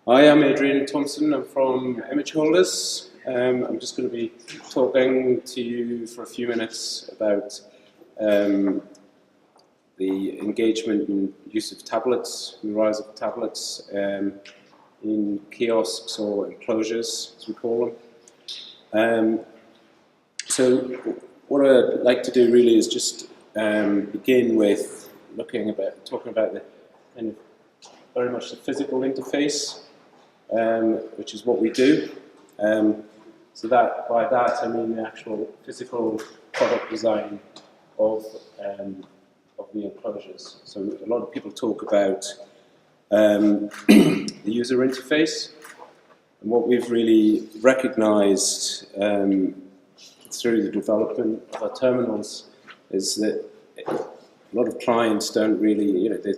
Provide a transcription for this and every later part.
Hi, I'm Adrian Thompson. I'm from imageHOLDERS. I'm just going to be talking to you for a few minutes about the engagement and use of tablets, and the rise of tablets in kiosks or enclosures, as we call them. So what I'd like to do really is just begin with talking about the kind of very much the physical interface, which is what we do. So by that I mean the actual physical product design of the enclosures. So a lot of people talk about the user interface, and what we've really recognized through the development of our terminals is that a lot of clients don't really, they're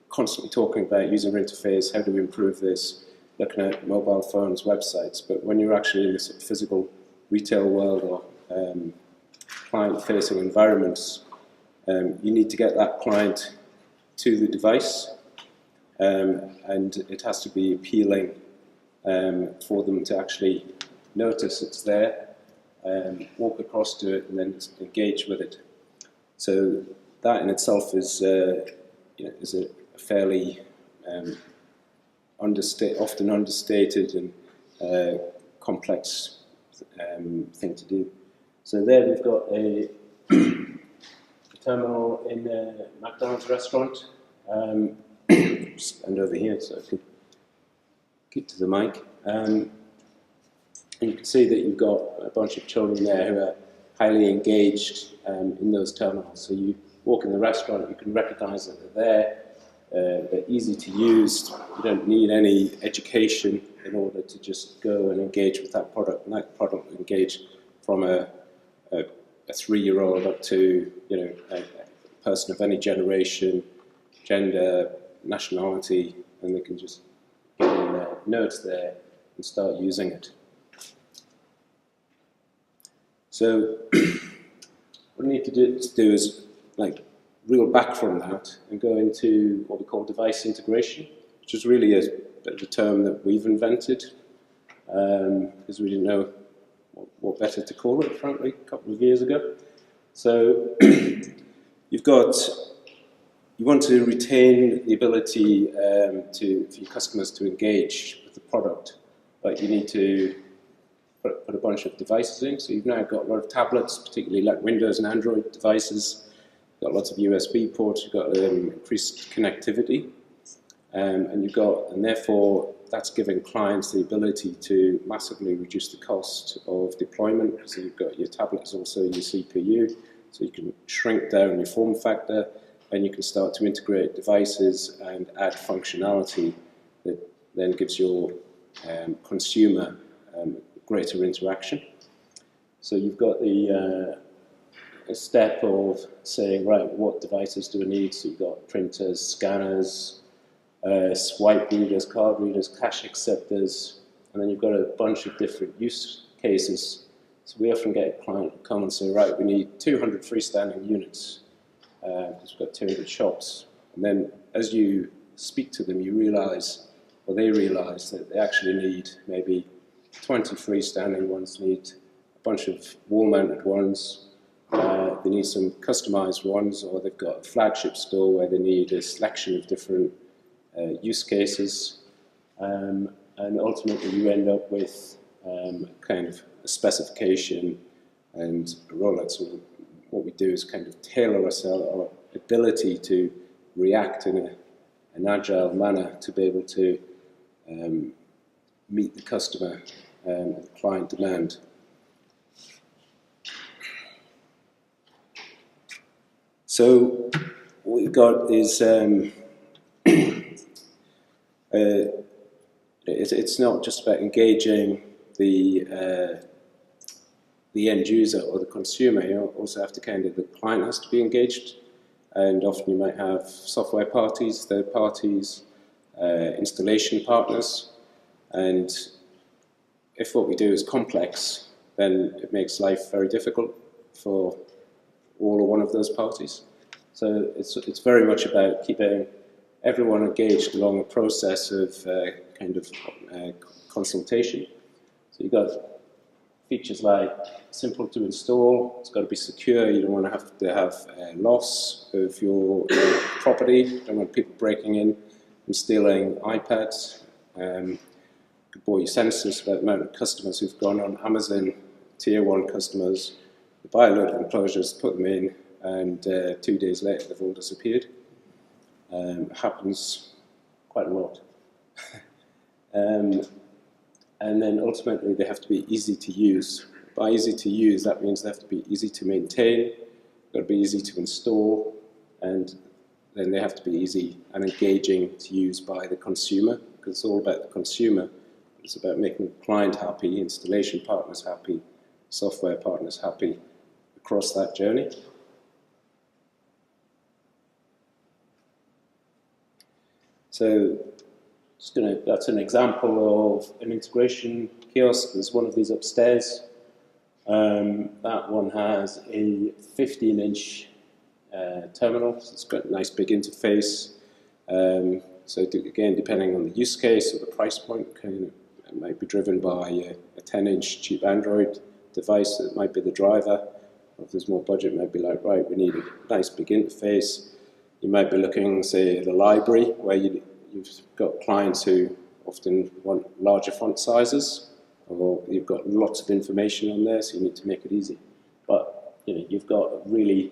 constantly talking about user interface, how do we improve this, looking at mobile phones, websites, but when you're actually in this physical retail world or client-facing environments, you need to get that client to the device, and it has to be appealing for them to actually notice it's there, walk across to it, and then engage with it. So that in itself is a fairly often understated and complex thing to do. So there we've got a terminal in a McDonald's restaurant, and over here, so I can get to the mic. And you can see that you've got a bunch of children there who are highly engaged in those terminals. So you walk in the restaurant, you can recognize that they're there. They're easy to use. You don't need any education in order to just go and engage with that product. And that product will engage from a 3-year-old up to a person of any generation, gender, nationality, and they can just get in their notes there and start using it. So what we need to do is reel back from that and go into what we call device integration, which is really a bit of a term that we've invented because we didn't know what better to call it, frankly, a couple of years ago. So you want to retain the ability for your customers to engage with the product, but you need to put a bunch of devices in. So you've now got a lot of tablets, particularly like Windows and Android devices. You've got lots of USB ports. You've got increased connectivity, and therefore that's giving clients the ability to massively reduce the cost of deployment. So you've got your tablets, also your CPU, so you can shrink down your form factor, and you can start to integrate devices and add functionality that then gives your consumer greater interaction. So you've got a step of saying, right, what devices do we need? So you've got printers, scanners, swipe readers, card readers, cash acceptors, and then you've got a bunch of different use cases. So we often get a client come and say, right, we need 200 freestanding units because we've got 200 shops. And then as you speak to them, you realize, or they realize, that they actually need maybe 20 freestanding ones, need a bunch of wall-mounted ones, they need some customized ones, or they've got a flagship store where they need a selection of different use cases, and ultimately you end up with kind of a specification and a rollout. So what we do is kind of tailor our ability to react in an agile manner to be able to meet the customer and the client demand. So what we've got is it's not just about engaging the end user or the consumer. You also have to the client has to be engaged, and often you might have software parties, third parties, installation partners, and if what we do is complex, then it makes life very difficult for all or one of those parties. So it's very much about keeping everyone engaged along a process of consultation. So you've got features like simple to install, it's got to be secure, you don't want to have loss of your property, you don't want people breaking in and stealing iPads. You could bore your senses about the amount of customers who've gone on Amazon, tier 1 customers, they buy a load of enclosures, put them in, and 2 days later they've all disappeared. Happens quite a lot. And then ultimately they have to be easy to use. By easy to use, that means they have to be easy to maintain, got to be easy to install, and then they have to be easy and engaging to use by the consumer, because it's all about the consumer. It's about making the client happy, installation partners happy, software partners happy across that journey. So that's an example of an integration kiosk. There's one of these upstairs. That one has a 15-inch terminal, so it's got a nice big interface. So again, depending on the use case or the price point, it might be driven by a 10-inch cheap Android device that might be the driver. Or if there's more budget, it might be like, right, we need a nice big interface. You might be looking, say, at a library where you've got clients who often want larger font sizes, or you've got lots of information on there, so you need to make it easy. But you've got a really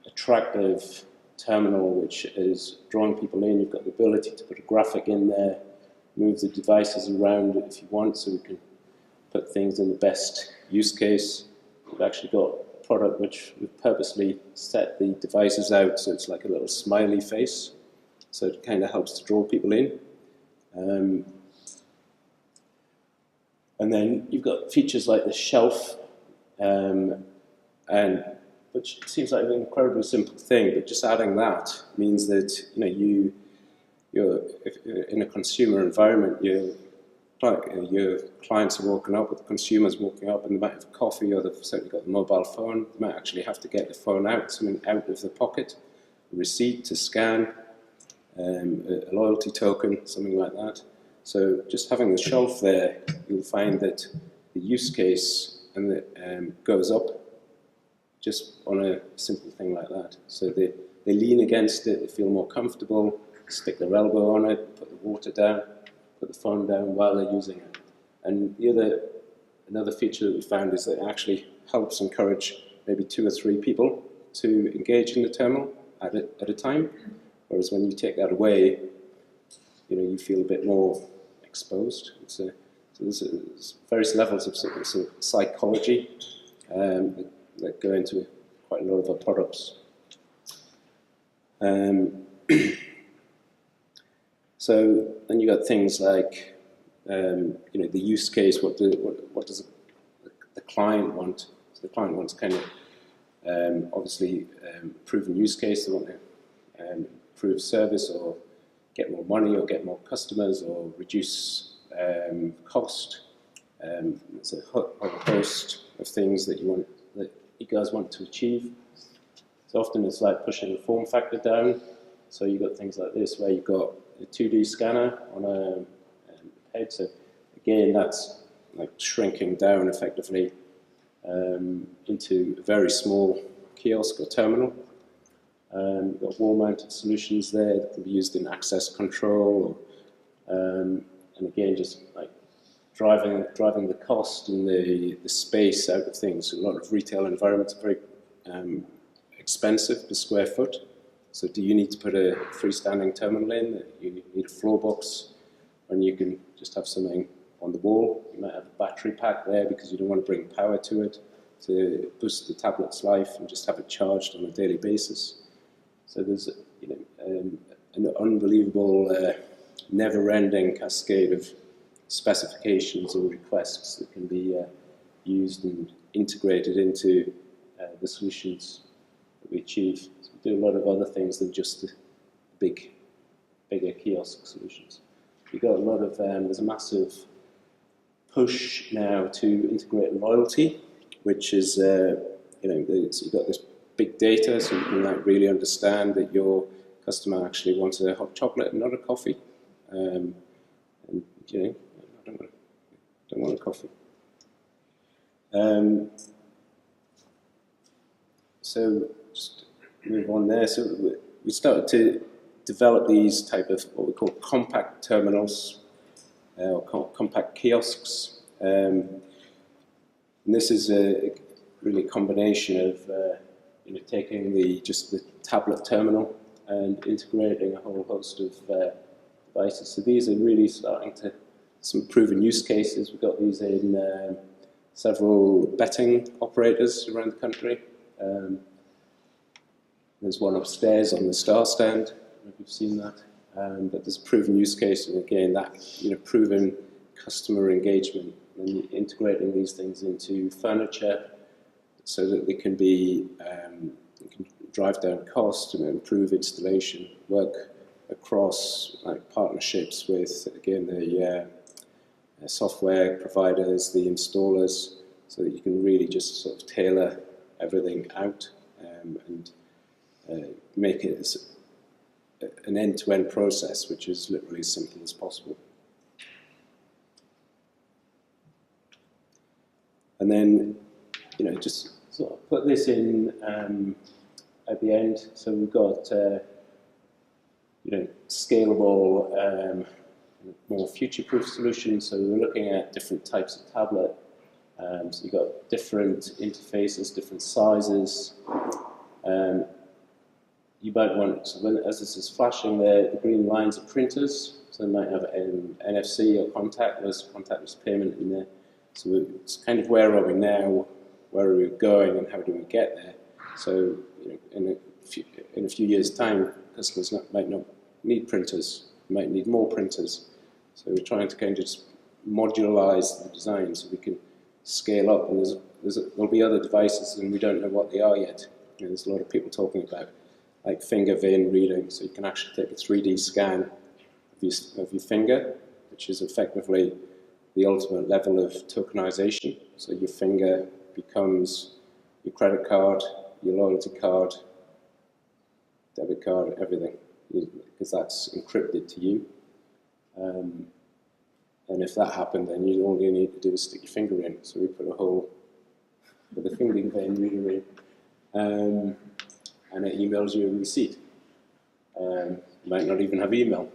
attractive terminal which is drawing people in. You've got the ability to put a graphic in there, move the devices around if you want, so we can put things in the best use case. We've actually got a product which we've purposely set the devices out so it's like a little smiley face, so it kind of helps to draw people in. And then you've got features like the shelf, which seems like an incredibly simple thing, but just adding that means that if you're in a consumer environment, your clients are walking up, or the consumers walking up, and they might have coffee, or they've certainly got a mobile phone. They might actually have to get the phone out, something out of the pocket, a receipt to scan, a loyalty token, something like that. So just having the shelf there, you'll find that the use case goes up just on a simple thing like that. So they lean against it, they feel more comfortable, stick their elbow on it, put the water down, put the phone down while they're using it. And another feature that we found is that it actually helps encourage maybe 2 or 3 people to engage in the terminal at a time. Whereas when you take that away, you feel a bit more exposed. So there's various levels of sort of psychology that go into quite a lot of our products. So then you got things like the use case. What does the client want? So the client wants kind of obviously proven use case. They want to improve service, or get more money, or get more customers, or reduce cost. It's a whole host of things that you guys want to achieve. So often it's like pushing the form factor down. So you've got things like this where you've got a 2D scanner on a head. So again, that's like shrinking down effectively into a very small kiosk or terminal. You've got wall-mounted solutions there that can be used in access control, and again, just like driving the cost and the space out of things. A lot of retail environments are very expensive per square foot. So do you need to put a freestanding terminal in? You need a floor box, and you can just have something on the wall. You might have a battery pack there because you don't want to bring power to it to boost the tablet's life and just have it charged on a daily basis. So there's an unbelievable, never-ending cascade of specifications and requests that can be used and integrated into the solutions that we achieve. So we do a lot of other things than just the bigger kiosk solutions. We've got a lot of, there's a massive push now to integrate loyalty, which is, you've got this big data, so you can really understand that your customer actually wants a hot chocolate and not a coffee. And you know, I don't want a coffee. So just move on there. So we started to develop these type of what we call compact terminals, or compact kiosks. And this is a really combination of taking just the tablet terminal and integrating a whole host of devices. So these are really starting to some proven use cases. We've got these in several betting operators around the country. There's one upstairs on the Star stand. I don't know if you've seen that. But there's a proven use case, and again, that proven customer engagement, and integrating these things into furniture so that they can be drive down cost and improve installation, work across partnerships with again the software providers, the installers, so that you can really just sort of tailor everything out and make it an end-to-end process, which is literally as simple as possible. And then, just sort of put this in at the end. So we've got, scalable, more future-proof solutions. So we're looking at different types of tablet. So you've got different interfaces, different sizes. You might want, so as this is flashing, the green lines are printers. So they might have an NFC or contactless payment in there. So it's kind of where are we now, where are we going, and how do we get there? So in a few years' time, customers might not need printers, might need more printers. So we're trying to kind of just modularize the design so we can scale up. And there'll be other devices, and we don't know what they are yet. There's a lot of people talking about like finger vein reading, so you can actually take a 3D scan of your finger, which is effectively the ultimate level of tokenization. So your finger becomes your credit card, your loyalty card, debit card, everything, because that's encrypted to you. And if that happened, then all you need to do is stick your finger in. So we put a hole with a finger vein reader in, and it emails you a receipt. You might not even have email.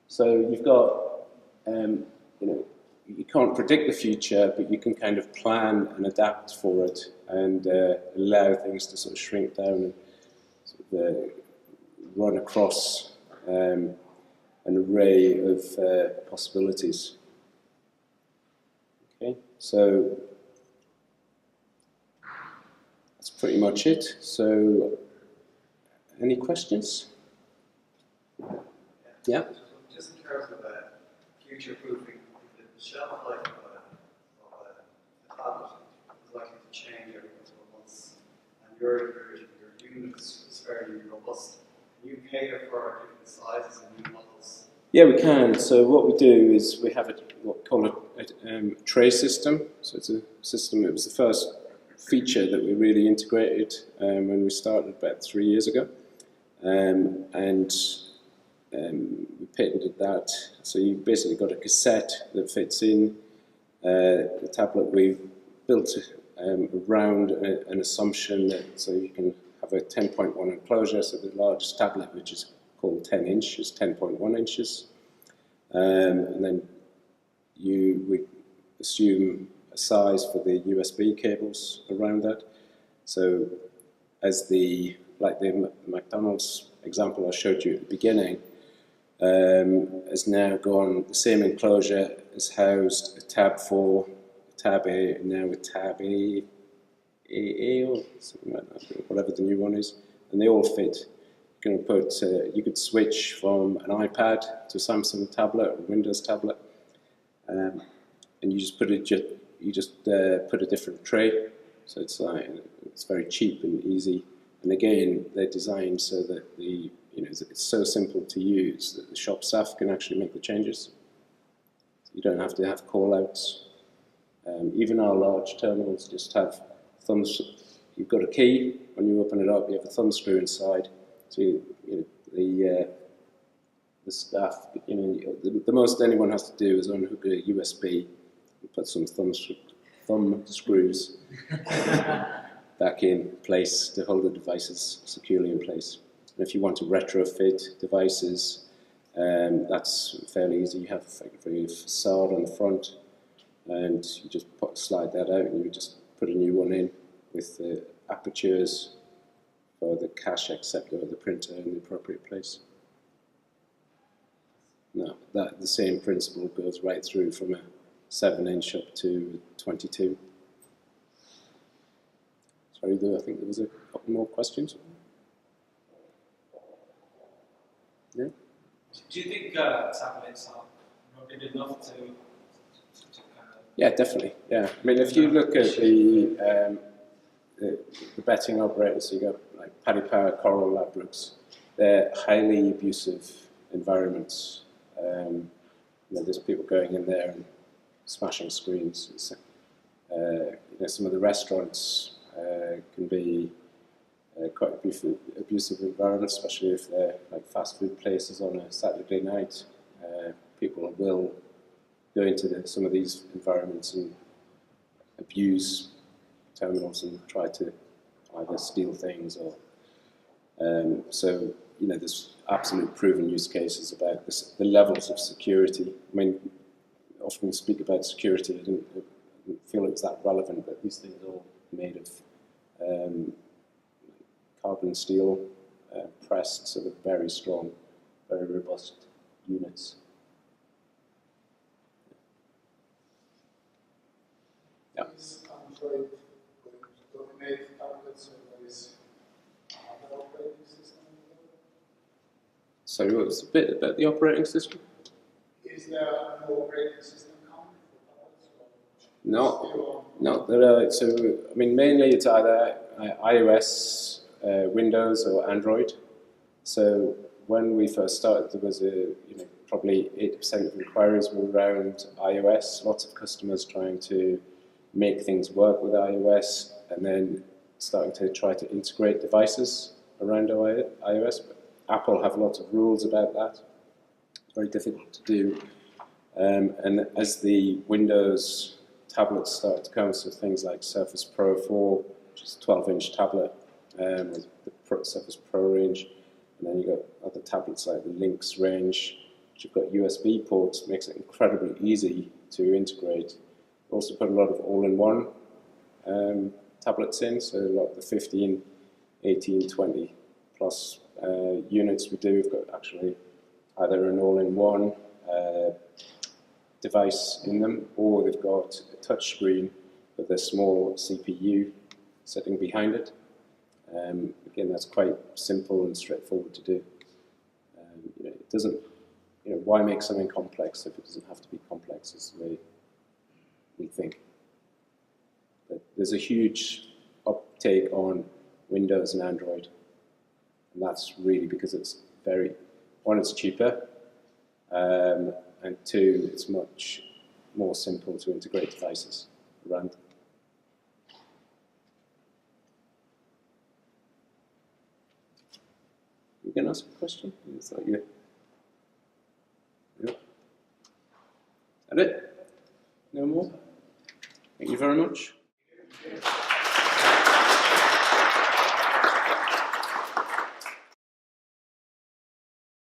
So you've got, you can't predict the future, but you can kind of plan and adapt for it, and allow things to sort of shrink down and sort of, run across an array of possibilities. Okay, so that's pretty much it. So, any questions? Yeah? Just in terms of future-proofing, the shelf life of a tablet is likely to change every couple of months, and your unit is fairly robust. Can you cater for different sizes and new models? Yeah, we can. So what we do is we have what we call a tray system. So it's a system, it was the first feature that we really integrated when we started about 3 years ago. We patented that. So you've basically got a cassette that fits in the tablet. We've built around an assumption that so you can have a 10.1 enclosure, so the largest tablet, which is called 10 inch, is 10.1 inches. And then we assume a size for the USB cables around that. So as like the McDonald's example I showed you at the beginning, has now gone, the same enclosure has housed a tab 4, a tab A, and now a tab A or something like that, whatever the new one is, and they all fit. You could switch from an iPad to a Samsung tablet or a Windows tablet, and you just put a different tray. So it's very cheap and easy. And again, they're designed so that it's so simple to use that the shop staff can actually make the changes. You don't have to have call-outs. Even our large terminals just have thumbs. You've got a key. When you open it up, you have a thumb screw inside. So the staff. You know, the most anyone has to do is unhook a USB and put some thumb screws back in place to hold the devices securely in place. And if you want to retrofit devices, that's fairly easy. You have effectively a facade on the front, and you just slide that out, and you just put a new one in with the apertures for the cache acceptor or the printer in the appropriate place. Now, the same principle goes right through from a 7-inch up to 22. Sorry, I think there was a couple more questions. Yeah? Do you think tablets are rugged enough to kind of... Yeah, definitely. Yeah, I mean, if you look at the betting operators, so you got like Paddy Power, Coral, Ladbrokes, they're highly abusive environments. You know, there's people going in there and smashing screens. It's, you know, some of the restaurants can be quite abusive environments, especially if they're like fast food places on a Saturday night. People will go into some of these environments and abuse terminals and try to either steal things or so, you know, there's absolute proven use cases about this, the levels of security. I mean, often we speak about security, I didn't feel it was that relevant, but these things are all made of carbon steel, pressed, so they're very strong, very robust units. Yeah. Is Android going to dominate tablets, or is another operating system? So what was a bit about the operating system? Is there a new operating system coming for tablets? No, there are, so I mean mainly it's either iOS, Windows or Android. So when we first started, there was probably 80% of inquiries were around iOS. Lots of customers trying to make things work with iOS, and then starting to try to integrate devices around iOS. But Apple have lots of rules about that. It's very difficult to do. And as the Windows tablets started to come, so things like Surface Pro 4, which is a 12-inch tablet, with the Surface Pro range, and then you've got other tablets like the Lynx range, which have got USB ports, makes it incredibly easy to integrate. We also put a lot of all-in-one tablets in, so a lot of the 15, 18, 20 plus units we do, we've got actually either an all-in-one device in them, or they've got a touch screen with a small CPU sitting behind it. Again, that's quite simple and straightforward to do. You know, it doesn't, you know, why make something complex if it doesn't have to be complex, is the way we think. But there's a huge uptake on Windows and Android, and that's really because it's one, it's cheaper, and two, it's much more simple to integrate devices around. You can ask a question? It's like you. Yeah. Is that it? No more? Thank you very much.